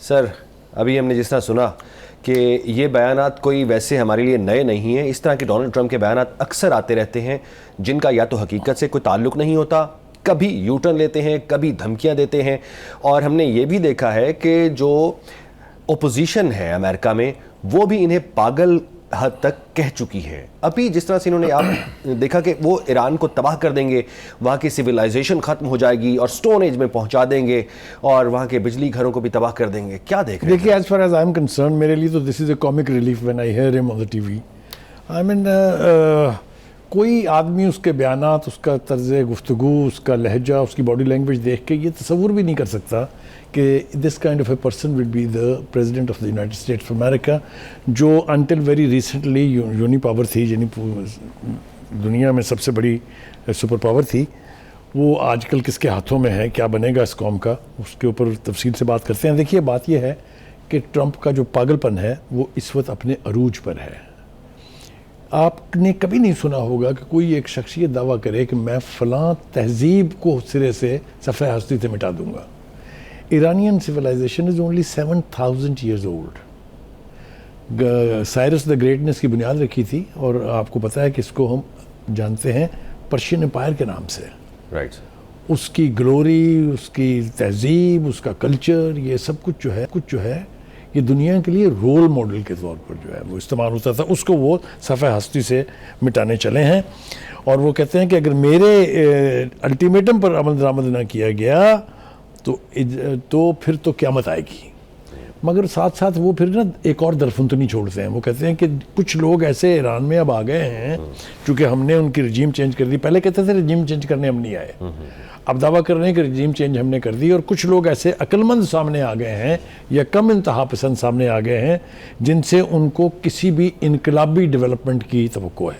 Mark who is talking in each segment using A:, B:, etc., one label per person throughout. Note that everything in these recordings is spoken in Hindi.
A: सर, अभी हमने जिस तरह सुना कि ये बयानात कोई वैसे हमारे लिए नए नहीं हैं। इस तरह के डोनाल्ड ट्रंप के बयानात अक्सर आते रहते हैं जिनका या तो हकीकत से कोई ताल्लुक़ नहीं होता, कभी यू टर्न लेते हैं, कभी धमकियां देते हैं। और हमने ये भी देखा है कि जो ओपोजिशन है अमेरिका में वो भी इन्हें पागल हद तक कह चुकी है। अभी जिस तरह से इन्होंने आप देखा कि वो ईरान को तबाह कर देंगे, वहाँ की सिविलाइजेशन ख़त्म हो जाएगी और स्टोन एज में पहुँचा देंगे और वहाँ के बिजली घरों को भी तबाह कर देंगे। क्या देख रहे हैं?
B: देखिए, as far as I am concerned, मेरे लिए तो this is a comic relief when I hear him on the TV. I mean, कोई आदमी उसके बयानात, उसका तर्ज गुफ्तगू, उसका लहजा, उसकी बॉडी लैंग्वेज देख के ये तसव्वुर भी नहीं कर सकता कि this kind of a person will be the president of the United States of America, जो until very recently uni power थी, यानी दुनिया में सबसे बड़ी सुपर पावर थी। वो आजकल किसके हाथों में है, क्या बनेगा इस कौम का, उसके ऊपर तफसील से बात करते हैं। देखिए, बात यह है कि ट्रंप का जो पागलपन है वो इस वक्त अपने अरूज पर है। आपने कभी नहीं सुना होगा कि कोई एक शख्स ये दावा करे कि मैं फ़लाँ तहजीब को सिरे से सफ़े हस्ती से मिटा दूंगा। Iranian civilisation is only 7000 years old. Cyrus the Great ने इसकी बुनियाद रखी थी, और आपको पता है कि इसको हम जानते हैं पर्शियन एम्पायर के नाम से।
A: राइट।
B: उसकी ग्लोरी, उसकी तहजीब, उसका कल्चर, ये सब कुछ जो है ये दुनिया के लिए रोल मॉडल के तौर पर जो है वो इस्तेमाल होता था, उसको वो सफ़े हस्ती से मिटाने चले हैं। और वो कहते हैं कि अगर मेरे अल्टीमेटम पर अमल दरामद ना किया गया तो फिर तो क़यामत आएगी। मगर साथ साथ वो फिर ना एक और दरफुन नहीं छोड़ते हैं। वो कहते हैं कि कुछ लोग ऐसे ईरान में अब आ गए हैं, चूँकि हमने उनकी रजीम चेंज कर दी। पहले कहते थे रजीम चेंज करने हम नहीं आए, अब दावा कर रहे हैं कि रजीम चेंज हमने कर दी। और कुछ लोग ऐसे अक्लमंद सामने आ गए हैं या कम इंतहा पसंद सामने आ गए हैं जिनसे उनको किसी भी इनकलाबी डेवलपमेंट की तवक्को है,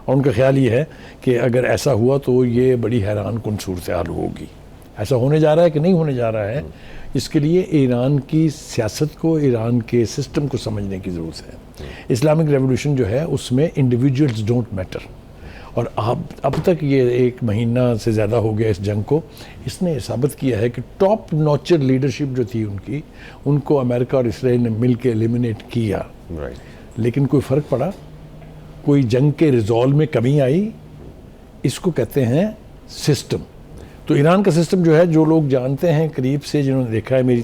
B: और उनका ख्याल ये है कि अगर ऐसा हुआ तो ये बड़ी हैरान कुन सूरत हाल होगी। ऐसा होने जा रहा है कि नहीं होने जा रहा है, इसके लिए ईरान की सियासत को, ईरान के सिस्टम को समझने की ज़रूरत है। इस्लामिक रेवोल्यूशन जो है उसमें इंडिविजुअल्स डोंट मैटर, और अब तक ये 1 महीना से ज़्यादा हो गया इस जंग को, इसने साबित किया है कि टॉप नॉचर लीडरशिप जो थी उनको अमेरिका और इसराइल ने मिल के एलिमिनेट किया। लेकिन कोई फ़र्क पड़ा? कोई जंग के रिजॉल्व में कमी आई? इसको कहते हैं सिस्टम। तो ईरान का सिस्टम जो है, जो लोग जानते हैं करीब से, जिन्होंने देखा है, मेरी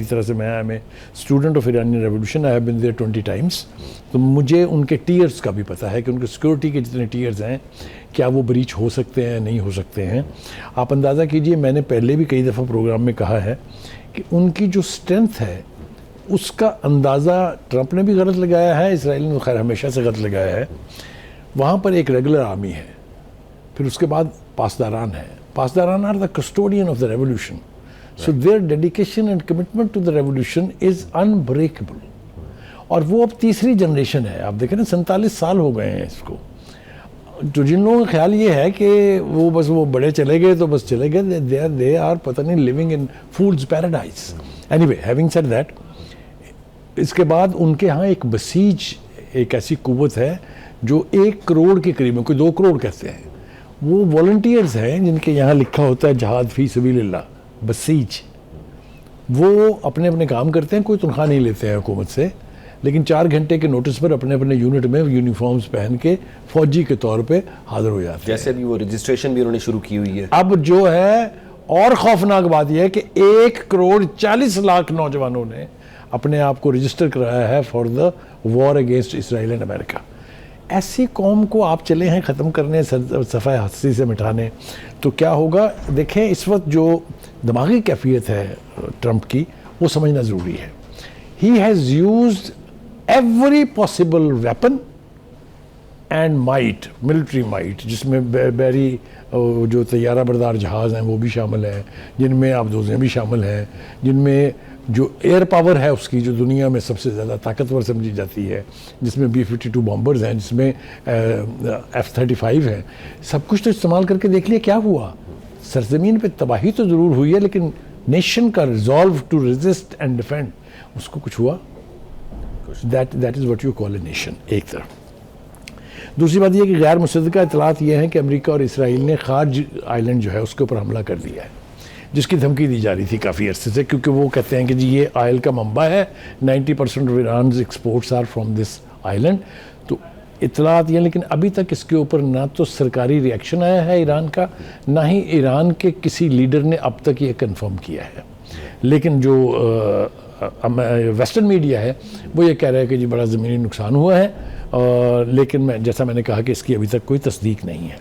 B: तरह से, मैं I am student of Iranian revolution, I have been there 20 times, तो मुझे उनके टीयर्स का भी पता है कि उनके सिक्योरिटी के जितने टीयर्स हैं, क्या वो ब्रीच हो सकते हैं, नहीं हो सकते हैं। आप अंदाज़ा कीजिए, मैंने पहले भी कई दफ़ा प्रोग्राम में कहा है कि उनकी जो स्ट्रेंथ है उसका अंदाज़ा ट्रंप ने भी गलत लगाया है, इसराइल ने खैर हमेशा से गलत लगाया है। वहाँ पर एक रेगुलर आर्मी है, फिर उसके बाद पासदारान है। Pasdaran are the custodian of the revolution. So their dedication and commitment to the revolution is unbreakable. और वो अब तीसरी जनरेशन है। आप देखें ना, 47 साल हो गए हैं इसको। तो जिन लोगों का ख्याल ये है कि वो बड़े चले गए तो बस चले गए, दे आर पता नहीं living in fools paradise. Anyway, having said that, इसके बाद उनके यहाँ एक बसीज, एक ऐसी कुव्वत है जो 1 करोड़ के करीब है, कोई 2 करोड़ कहते हैं। वो वॉलंटियर्स हैं जिनके यहाँ लिखा होता है जहाद फी सबीलिल्लाह, बसीज। वो अपने अपने काम करते हैं, कोई तनख्वाह नहीं लेते हैं हुकूमत से, लेकिन 4 घंटे के नोटिस पर अपने अपने यूनिट में यूनिफॉर्म्स पहन के फौजी के तौर पे हाजिर हो जाते हैं।
A: जैसे भी वो रजिस्ट्रेशन भी उन्होंने शुरू की हुई है।
B: अब जो है, और खौफनाक बात यह है कि 1 करोड़ 40 लाख नौजवानों ने अपने आप को रजिस्टर कराया है for the war against Israel and America. ऐसी कौम को आप चले हैं ख़त्म करने, सफ़ाई हस्ती से मिटाने, तो क्या होगा? देखें, इस वक्त जो दिमागी कैफियत है ट्रंप की, वो समझना ज़रूरी है। He has used every possible weapon and might, military might, जिसमें बैरी जो तैयारा बरदार जहाज़ हैं वो भी शामिल हैं, जिनमें आबदोज़ें भी शामिल हैं, जिनमें जो एयर पावर है उसकी, जो दुनिया में सबसे ज़्यादा ताकतवर समझी जाती है, जिसमें B-52 बॉम्बर्स हैं, जिसमें F-35 है, सब कुछ तो इस्तेमाल करके देख लिया क्या हुआ। सरजमीन पे तबाही तो ज़रूर हुई है, लेकिन नेशन का resolve to resist and defend, उसको कुछ हुआ? That is what you call a nation, एक तरफ। दूसरी बात यह कि गैर मुसद्दक़ा इतलात ये हैं कि अमेरिका और इसराइल ने खार्ज आइलैंड जो है उसके ऊपर हमला कर दिया है। जिसकी धमकी दी जा रही थी काफ़ी अरसे से, क्योंकि वो कहते हैं कि जी ये ऑयल का मंबा है, 90% of Iran exports are from this island. तो इतलात ये, लेकिन अभी तक इसके ऊपर ना तो सरकारी रिएक्शन आया है ईरान का, ना ही ईरान के किसी लीडर ने अब तक ये कंफर्म किया है। लेकिन जो वेस्टर्न मीडिया है वो ये कह रहा है कि जी बड़ा ज़मीनी नुकसान हुआ है, लेकिन जैसा मैंने कहा कि इसकी अभी तक कोई तस्दीक नहीं है।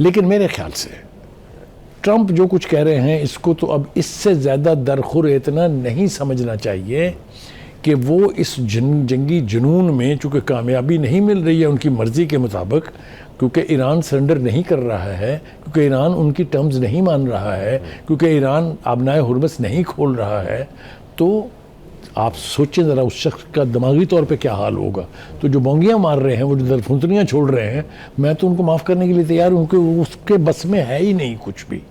B: लेकिन मेरे ख्याल से ट्रंप जो कुछ कह रहे हैं इसको तो अब इससे ज़्यादा दरखुर इतना नहीं समझना चाहिए कि वो इस जंगी जुनून में, चूँकि कामयाबी नहीं मिल रही है उनकी मर्ज़ी के मुताबिक, क्योंकि ईरान सरेंडर नहीं कर रहा है, क्योंकि ईरान उनकी टर्म्स नहीं मान रहा है, क्योंकि ईरान आबनाए हुर्मस नहीं खोल रहा है, तो आप सोचें ज़रा उस शख्स का दिमागी तौर पे क्या हाल होगा। तो जो बोंगियाँ मार रहे हैं, वो जो दरफुंतरियाँ छोड़ रहे हैं, मैं तो उनको माफ़ करने के लिए तैयार हूँ, क्योंकि उसके बस में है ही नहीं कुछ भी।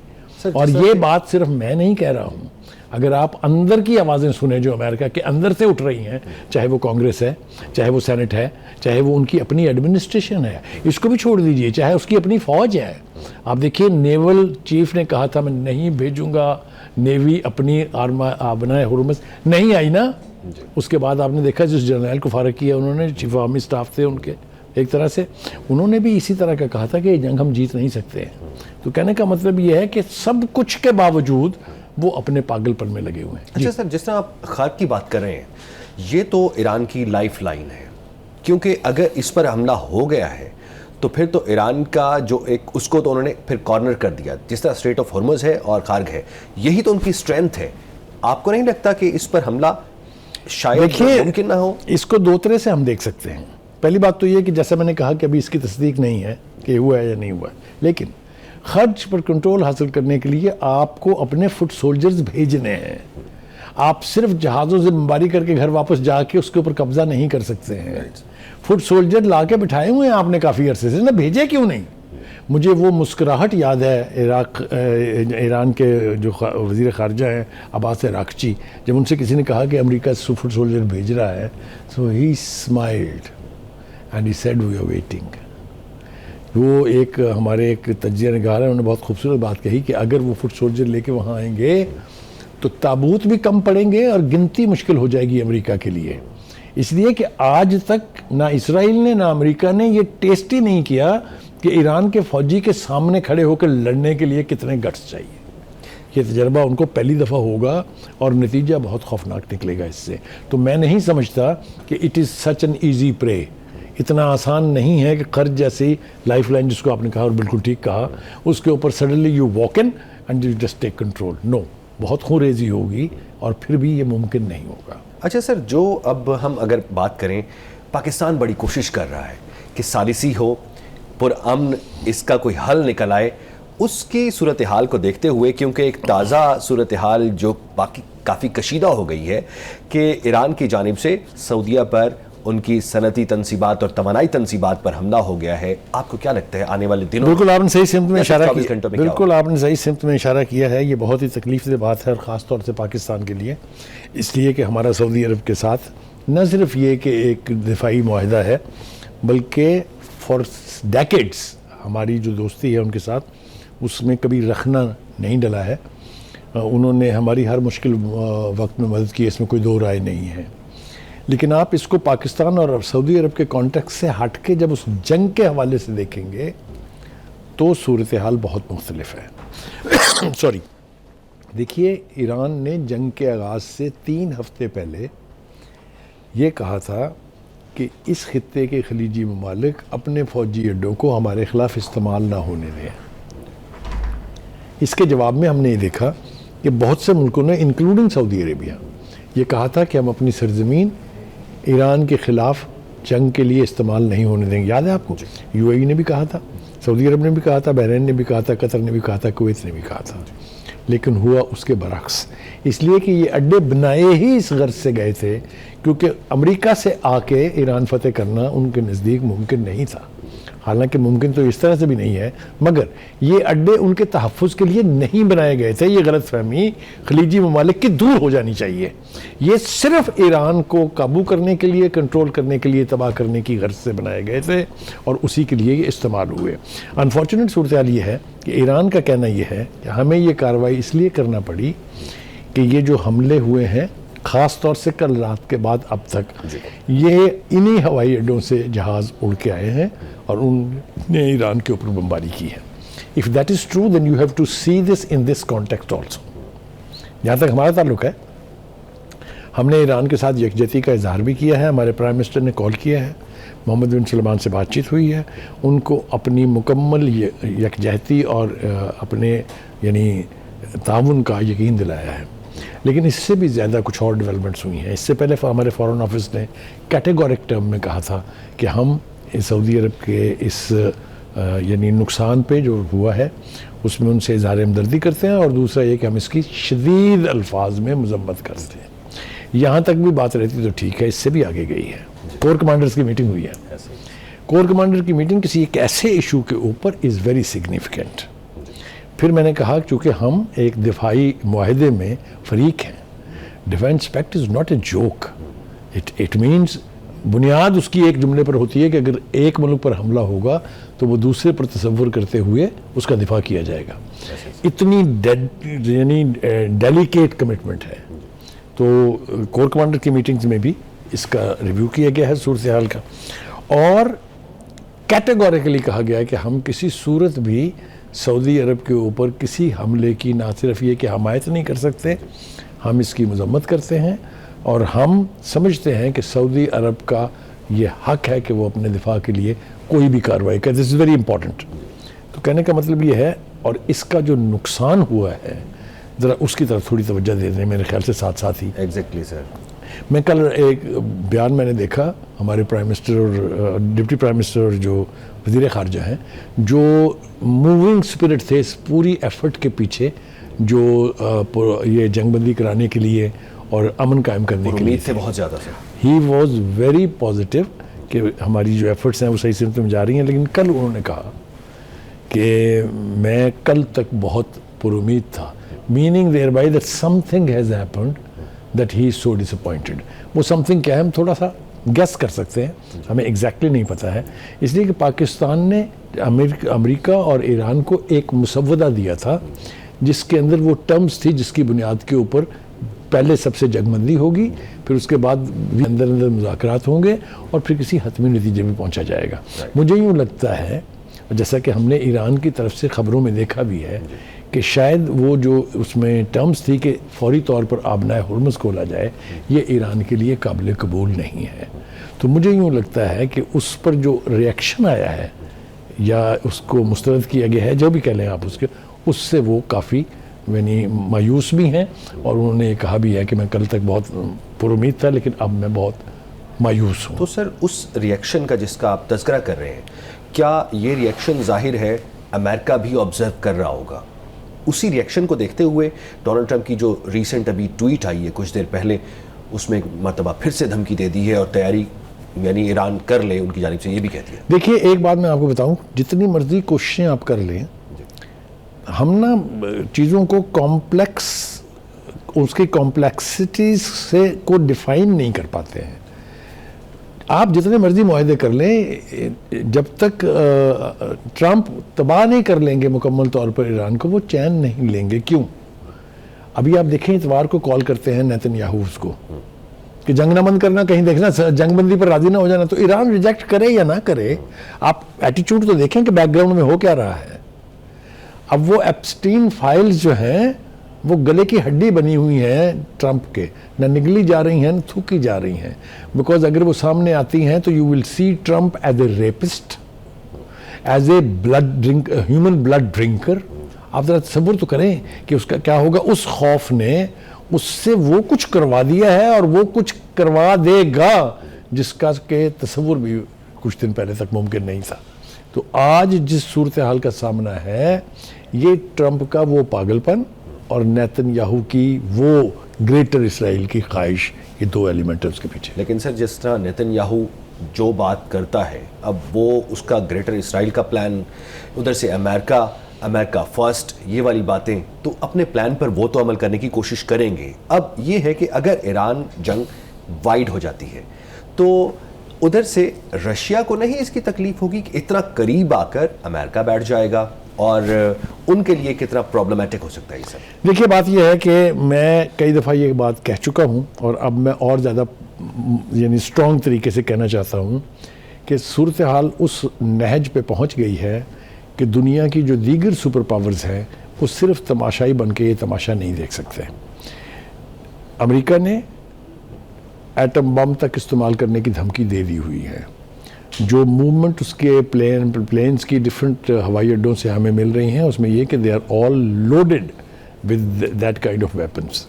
B: और ये बात सिर्फ मैं नहीं कह रहा हूँ, अगर आप अंदर की आवाज़ें सुने जो अमेरिका के अंदर से उठ रही हैं, चाहे वो कांग्रेस है, चाहे वो सेनेट है, चाहे वो उनकी अपनी एडमिनिस्ट्रेशन है, इसको भी छोड़ दीजिए, चाहे उसकी अपनी फ़ौज है। आप देखिए नेवल चीफ ने कहा था मैं नहीं भेजूंगा नेवी अपनी आबनाए हुर्मस, नहीं आई ना। उसके बाद आपने देखा जिस जर्नल को फारग किया उन्होंने, चीफ आर्मी स्टाफ थे उनके, एक तरह से उन्होंने भी इसी तरह का कहा था कि ये जंग हम जीत नहीं सकते हैं। तो कहने का मतलब ये है कि सब कुछ के बावजूद वो अपने पागलपन में लगे हुए हैं।
A: अच्छा सर, जिस तरह आप खाक की बात कर रहे हैं, ये तो ईरान की लाइफ लाइन है, क्योंकि अगर इस पर हमला हो गया है तो फिर तो ईरान का जो एक, उसको तो उन्होंने फिर कॉर्नर कर दिया, जिस तरह स्ट्रेट ऑफ हॉर्मुज़ है और खार्ग है, यही तो उनकी स्ट्रेंथ है। आपको नहीं लगता कि इस पर हमला शायद मुमकिन ना हो?
B: इसको दो तरह से हम देख सकते हैं। पहली बात तो ये कि जैसा मैंने कहा कि अभी इसकी तस्दीक नहीं है कि हुआ है या नहीं हुआ है, लेकिन खर्च पर कंट्रोल हासिल करने के लिए आपको अपने फुट सोल्जर्स भेजने हैं। आप सिर्फ जहाज़ों से बमबारी करके घर वापस जाके उसके ऊपर कब्जा नहीं कर सकते हैं। फुट सोल्जर ला के बिठाए हुए हैं आपने काफ़ी अरसे से, ना भेजे क्यों नहीं? मुझे वो मुस्कुराहट याद है ईरान के जो वज़ीर ख़ारजा हैं अब्बास अराग़ची, जब उनसे किसी ने कहा कि अमेरिका फुट सोल्जर भेज रहा है, so he smiled and he said we are waiting. वो एक हमारे एक तज्जिया निगार है, उन्होंने बहुत खूबसूरत बात कही कि अगर वो फुट सोल्जर लेके वहाँ आएंगे तो ताबूत भी कम पड़ेंगे और गिनती मुश्किल हो जाएगी अमेरिका के लिए। इसलिए कि आज तक ना इसराइल ने ना अमेरिका ने ये टेस्ट ही नहीं किया कि ईरान के फौजी के सामने खड़े होकर लड़ने के लिए कितने गट्स चाहिए। ये तजर्बा उनको पहली दफ़ा होगा और नतीजा बहुत खौफनाक निकलेगा इससे। तो मैं नहीं समझता कि it is such an easy prey, इतना आसान नहीं है कि कर्ज जैसी लाइफ लाइन जिसको आपने कहा और बिल्कुल ठीक कहा, उसके ऊपर suddenly you walk in and you just take control. No, बहुत खूरेजी होगी और फिर भी ये मुमकिन नहीं होगा।
A: अच्छा सर, जो अब हम अगर बात करें, पाकिस्तान बड़ी कोशिश कर रहा है कि सालिसी हो, पुरअमन इसका कोई हल निकल आए। उसकी सूरत हाल को देखते हुए, क्योंकि एक ताज़ा सूरत हाल जो बाकी काफ़ी कशीदा हो गई है कि ईरान की जानिब से सऊदीया पर उनकी सनती तनसीबात और तवानाई तनसीबात पर हमला हो गया है, आपको क्या लगता है आने वाले दिनों?
B: बिल्कुल आपने सही सिमत में इशारा किया, बिल्कुल आपने सही सिमत में इशारा किया है। ये बहुत ही तकलीफ से बात है, और ख़ास तौर से पाकिस्तान के लिए, इसलिए कि हमारा सऊदी अरब के साथ न सिर्फ ये कि एक दिफाई मुआहदा है, बल्कि फॉर डेकेड्स हमारी जो दोस्ती है उनके साथ उसमें कभी रखना नहीं डला है। उन्होंने हमारी हर मुश्किल वक्त में मदद की, इसमें कोई दो राय नहीं है। लेकिन आप इसको पाकिस्तान और सऊदी अरब के कॉन्टेक्स्ट से हट के जब उस जंग के हवाले से देखेंगे तो सूरत हाल बहुत मुख्तलिफ है। सॉरी, देखिए, ईरान ने जंग के आगाज़ से 3 हफ्ते पहले ये कहा था कि इस खित्ते के खलीजी ममालिक अपने फ़ौजी अड्डों को हमारे ख़िलाफ़ इस्तेमाल ना होने दें। इसके जवाब में हमने ये देखा कि बहुत से मुल्कों ने, इंक्लूडिंग सऊदी अरेबिया, ये कहा था कि हम अपनी सरजमीन ईरान के ख़िलाफ़ जंग के लिए इस्तेमाल नहीं होने देंगे। याद है आपको? यूएई ने भी कहा था, सऊदी अरब ने भी कहा था, बहरीन ने भी कहा था, कतर ने भी कहा था, कुवैत ने भी कहा था। लेकिन हुआ उसके बरक्स, इसलिए कि ये अड्डे बनाए ही इस गर्ज से गए थे क्योंकि अमेरिका से आके ईरान फतेह करना उनके नज़दीक मुमकिन नहीं था। हालांकि मुमकिन तो इस तरह से भी नहीं है, मगर ये अड्डे उनके तहफ़्फ़ुज़ के लिए नहीं बनाए गए थे। ये गलतफहमी खलीजी ममालिक की दूर हो जानी चाहिए। ये सिर्फ ईरान को काबू करने के लिए, कंट्रोल करने के लिए, तबाह करने की गर्ज से बनाए गए थे और उसी के लिए ये इस्तेमाल हुए। अनफॉर्चुनेट सूरत हाल ये है कि ईरान का कहना ये है कि हमें ये कार्रवाई इसलिए करना पड़ी कि ये जो हमले हुए हैं, ख़ास तौर से कल रात के बाद अब तक, ये इन्हीं हवाई अड्डों से जहाज़ उड़ के आए हैं और उन्होंने ईरान के ऊपर बमबारी की है। If that is true then you have to see this in this context also. जहाँ तक हमारा ताल्लुक है, हमने ईरान के साथ यकजहती का इजहार भी किया है। हमारे प्राइम मिनिस्टर ने कॉल किया है, मोहम्मद बिन सलमान से बातचीत हुई है, उनको अपनी मुकम्मल यकजहती और अपने यानी ताउन का यकीन दिलाया है। लेकिन इससे भी ज़्यादा कुछ और डेवलपमेंट्स हुई हैं। इससे पहले हमारे फॉरेन ऑफिस ने कैटेगोरिक टर्म में कहा था कि हम सऊदी अरब के इस यानी नुकसान पे जो हुआ है उसमें उनसे इज़हार हमदर्दी करते हैं, और दूसरा ये कि हम इसकी शदीद अल्फाज में मजम्मत करते हैं। यहाँ तक भी बात रहती तो ठीक है, इससे भी आगे गई है। कोर कमांडर्स की मीटिंग हुई है। कोर कमांडर की मीटिंग किसी एक ऐसे इशू के ऊपर इज़ वेरी सिग्निफिकेंट। फिर मैंने कहा चूँकि हम एक दिफाई मुआहदे में फ़रीक हैं, defence pact is not a joke. It means बुनियाद उसकी एक जुमले पर होती है कि अगर एक मुल्क पर हमला होगा तो वो दूसरे पर तसव्वुर करते हुए उसका दिफा किया जाएगा। इतनी यानी डेलिकेट कमिटमेंट है। तो कोर कमांडर की मीटिंग्स में भी इसका रिव्यू किया गया है सूरत हाल का, और कैटेगोरिकली कहा गया है कि हम किसी सूरत भी सऊदी अरब के ऊपर किसी हमले की ना सिर्फ ये कि हमायत नहीं कर सकते, हम इसकी मजम्मत करते हैं और हम समझते हैं कि सऊदी अरब का ये हक है कि वो अपने दिफा के लिए कोई भी कार्रवाई करे। This is very important. तो कहने का मतलब ये है, और इसका जो नुकसान हुआ है ज़रा उसकी तरफ थोड़ी तवज्जो दे दें मेरे ख्याल से साथ साथ ही।
A: Exactly sir.
B: मैं कल एक बयान मैंने देखा, हमारे प्राइम मिनिस्टर और डिप्टी प्राइम मिनिस्टर और जो वज़ीर ख़ारजा हैं, जो मूविंग स्पिरिट थे इस पूरी एफर्ट के पीछे, जो ये जंगबंदी कराने के लिए और अमन कायम करने के लिए
A: थे बहुत ज़्यादा sir.
B: He was very positive कि हमारी जो एफर्ट्स हैं वो सही सिमत में जा रही हैं। लेकिन कल उन्होंने कहा कि मैं कल तक बहुत पुरुमीद था, meaning there by that something has happened that he is so disappointed. वो समथिंग क्या है हम थोड़ा सा गेस कर सकते हैं, हमें एग्जैक्टली नहीं पता है, इसलिए कि पाकिस्तान ने अमेरिका और ईरान को एक मुसव्वदा दिया था जिसके अंदर वो टर्म्स थी जिसकी बुनियाद के ऊपर पहले सबसे जंगबंदी होगी, फिर उसके बाद भी अंदर अंदर मुज़ाकरात होंगे और फिर किसी हतमी नतीजे में पहुंचा जाएगा। मुझे यूँ लगता है, जैसा कि हमने ईरान की तरफ से ख़बरों में देखा भी है, कि शायद वो जो उसमें टर्म्स थी कि फौरी तौर पर आबनाए हुर्मुज़ खोला जाए, ये ईरान के लिए काबिल कबूल नहीं है। तो मुझे यूँ लगता है कि उस पर जो रिएक्शन आया है या उसको मुस्तरद किया गया है, जो भी कह लें आप उसके, उससे वो काफ़ी यानी मायूस भी हैं, और उन्होंने ये कहा भी है कि मैं कल तक बहुत पुरुमीद था लेकिन अब मैं बहुत मायूस हूँ।
A: तो सर उस रिएक्शन का जिसका आप तज़किरा कर रहे हैं, क्या ये रिएक्शन ज़ाहिर है अमेरिका भी ऑब्जर्व कर रहा होगा? उसी रिएक्शन को देखते हुए डोनाल्ड ट्रंप की जो रीसेंट अभी ट्वीट आई है कुछ देर पहले, उसमें एक मरतबा फिर से धमकी दे दी है और तैयारी यानी ईरान कर ले उनकी जानिब से, ये भी कहती है।
B: देखिए एक बात मैं आपको बताऊं, जितनी मर्जी कोशिशें आप कर लें, हम ना चीज़ों को कॉम्प्लेक्स, उसकी कॉम्प्लेक्सिटीज से को डिफाइन नहीं कर पाते हैं। आप जितने मर्जी मुआहदे कर लें, जब तक ट्रंप तबाह नहीं कर लेंगे मुकम्मल तौर पर ईरान को, वो चैन नहीं लेंगे। क्यों? अभी आप देखें इतवार को कॉल करते हैं नेतन्याहू को कि जंग ना बंद करना, कहीं देखना जंगबंदी पर राजी ना हो जाना। तो ईरान रिजेक्ट करे या ना करे, आप एटीट्यूड तो देखें कि बैकग्राउंड में हो क्या रहा है। अब वो एप्स्टीन फाइल्स जो हैं वो गले की हड्डी बनी हुई हैं ट्रंप के, न निगली जा रही हैं न थूकी जा रही हैं, बिकॉज अगर वो सामने आती हैं तो you will see Trump as a rapist, as a human blood drinker. आप जरा तसव्वुर तो करें कि उसका क्या होगा। उस खौफ ने उससे वो कुछ करवा दिया है और वो कुछ करवा देगा जिसका के तसव्वुर भी कुछ दिन पहले तक मुमकिन नहीं था। तो आज जिस सूरत हाल का सामना है, ये ट्रंप का वो पागलपन और नेतन्याहू की वो ग्रेटर इसराइल की ख्वाहिश, ये दो एलिमेंट है उसके पीछे।
A: लेकिन सर जिस तरह नेतन्याहू जो बात करता है, अब वो उसका ग्रेटर इसराइल का प्लान, उधर से अमेरिका फर्स्ट, ये वाली बातें, तो अपने प्लान पर वो तो अमल करने की कोशिश करेंगे। अब ये है कि अगर ईरान जंग वाइड हो जाती है तो उधर से रशिया को नहीं इसकी तकलीफ होगी कि इतना करीब आकर अमेरिका बैठ जाएगा, और उनके लिए कितना प्रॉब्लमेटिक हो सकता है ये सब।
B: देखिए, बात यह है कि मैं कई दफ़ा ये बात कह चुका हूँ और अब मैं और ज़्यादा यानी स्ट्रॉन्ग तरीके से कहना चाहता हूँ कि सूरत हाल उस नहज पे पहुँच गई है कि दुनिया की जो दीगर सुपर पावर्स हैं वो सिर्फ तमाशाई बन के ये तमाशा नहीं देख सकते। अमेरिका ने एटम बम तक इस्तेमाल करने की धमकी दे दी हुई है। जो मूवमेंट उसके प्लेन्स की डिफरेंट हवाई अड्डों से हमें मिल रही हैं उसमें ये कि they are all loaded with that kind of weapons.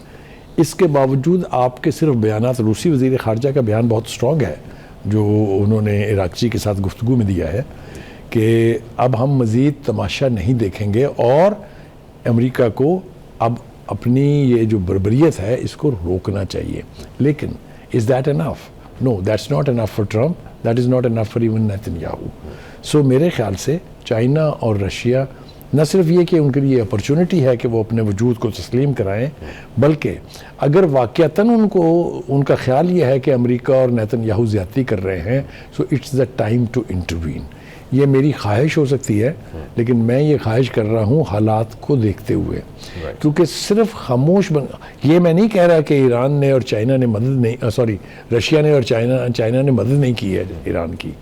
B: इसके बावजूद आपके सिर्फ बयानात, रूसी वज़ीर ख़ारजा का बयान बहुत स्ट्रॉन्ग है जो उन्होंने इराक़ची के साथ गुफ्तगू में दिया है कि अब हम मज़ीद तमाशा नहीं देखेंगे और अमेरिका को अब अपनी ये जो बर्बरियत है इसको रोकना चाहिए। लेकिन is that enough? No, that's not enough for Trump, that is not enough for even Netanyahu. So मेरे ख्याल से चाइना और रशिया न सिर्फ ये कि उनके लिए अपॉर्चुनिटी है कि वो अपने वजूद को तस्लीम कराएं, बल्कि अगर वाक़यातन उनका ख्याल ये है कि अमेरिका और नेतन्याहू ज़्यादती कर रहे हैं, so it's the time to intervene. ये मेरी ख्वाहिश हो सकती है, लेकिन मैं ये ख्वाहिश कर रहा हूँ हालात को देखते हुए, क्योंकि सिर्फ खामोश ये मैं नहीं कह रहा कि ईरान ने और चाइना ने मदद नहीं, रशिया ने और चाइना ने मदद नहीं की है ईरान की।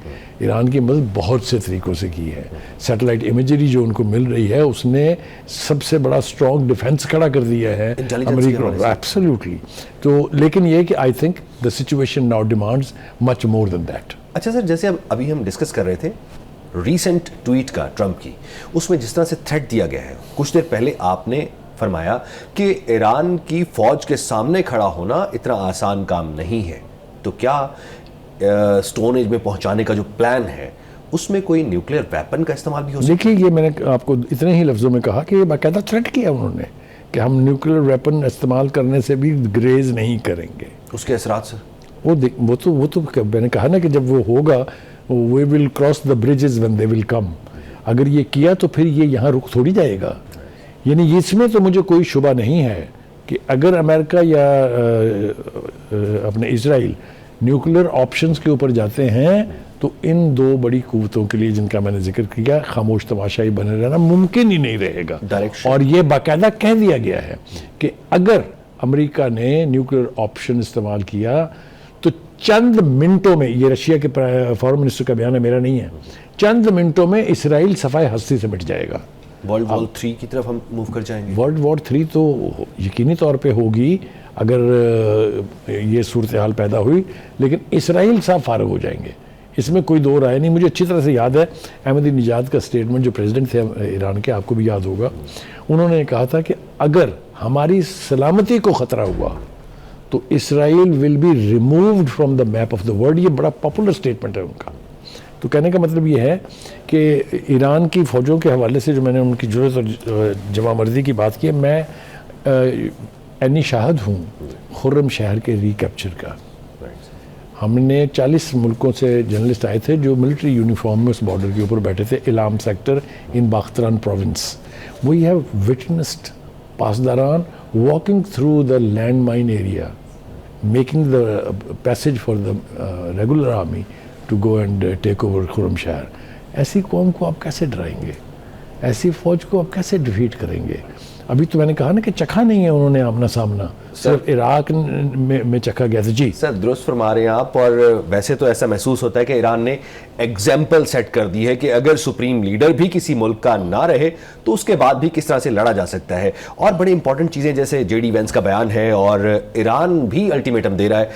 B: ईरान की मदद बहुत से तरीक़ों से की है। सैटेलाइट इमेजरी जो उनको मिल रही है उसने सबसे बड़ा स्ट्रॉन्ग डिफेंस खड़ा कर दिया है अमेरिका, एब्सोल्युटली। तो लेकिन ये कि I think the situation now demands much more than that.
A: अच्छा सर, जैसे अभी हम डिस्कस कर रहे थे रीसेंट ट्वीट का ट्रंप की, उसमें जिस तरह से थ्रेट दिया गया है, कुछ देर पहले आपने फरमाया कि ईरान की फौज के सामने खड़ा होना इतना आसान काम नहीं है। तो क्या स्टोन एज में पहुंचाने का जो प्लान है उसमें कोई न्यूक्लियर वेपन का इस्तेमाल भी हो सकता है?
B: देखिए, ये मैंने आपको इतने ही लफ्ज़ों में कहा कि बाकायदा थ्रेट किया उन्होंने कि हम न्यूक्लियर वेपन इस्तेमाल करने से भी ग्रेज नहीं करेंगे।
A: उसके असरात सर
B: वो तो मैंने कहा ना कि जब वो होगा, we will cross the bridges when they will come. अगर ये किया तो फिर ये यहाँ रुक थोड़ी जाएगा। यानी इसमें तो मुझे कोई शुबा नहीं है कि अगर अमेरिका या अपने इजराइल न्यूक्लियर ऑप्शंस के ऊपर जाते हैं तो इन दो बड़ी कुव्वतों के लिए जिनका मैंने जिक्र किया, खामोश तमाशाई बने रहना मुमकिन ही नहीं रहेगा। और ये बाकायदा कह दिया गया है कि अगर अमेरिका ने न्यूक्लियर ऑप्शन इस्तेमाल किया तो चंद मिनटों में, ये रशिया के फॉरेन मिनिस्टर का बयान है, मेरा नहीं है, चंद मिनटों में इसराइल सफाई हस्ती से मिट जाएगा।
A: वर्ल्ड वॉर 3 की तरफ हम मूव कर जाएंगे।
B: वर्ल्ड वॉर 3 तो यकीनी तौर पे होगी अगर ये सूरत हाल पैदा हुई, लेकिन इसराइल साहब फारग हो जाएंगे, इसमें कोई दो राय नहीं। मुझे अच्छी तरह से याद है अहमदीनेजाद का स्टेटमेंट, जो प्रेसिडेंट थे ईरान के, आपको भी याद होगा, उन्होंने कहा था कि अगर हमारी सलामती को ख़तरा हुआ तो Israel will be removed from the map of the world. ये बड़ा पॉपुलर स्टेटमेंट है उनका। तो कहने का मतलब ये है कि ईरान की फ़ौजों के हवाले से जो मैंने उनकी ज़रूरत और जवामर्दी की बात की है, मैं एनी शाहद हूँ खुर्रम शहर के रिकैप्चर का। हमने 40 मुल्कों से जर्नलिस्ट आए थे जो मिलिट्री यूनिफॉर्म में उस बॉर्डर के ऊपर बैठे थे, Ilam sector in Bakhtaran province. We have witnessed Pasdaran walking through the land mine area, making the passage for the regular army to go and take over Khurram शहर। ऐसी कौम को आप कैसे डराएंगे? ऐसी फौज को आप कैसे डिफीट करेंगे? अभी तो मैंने कहा ना कि चखा नहीं है उन्होंने आमना सामना, सिर्फ इराक में चखा गया था। जी
A: सर, दुरुस्त फरमा रहे हैं आप। और वैसे तो ऐसा महसूस होता है कि ईरान ने एग्जाम्पल सेट कर दी है कि अगर सुप्रीम लीडर भी किसी मुल्क का ना रहे तो उसके बाद भी किस तरह से लड़ा जा सकता है। और बड़ी इंपॉर्टेंट चीज़ें जैसे जेडी वेंस का बयान है, और ईरान भी अल्टीमेटम दे रहा है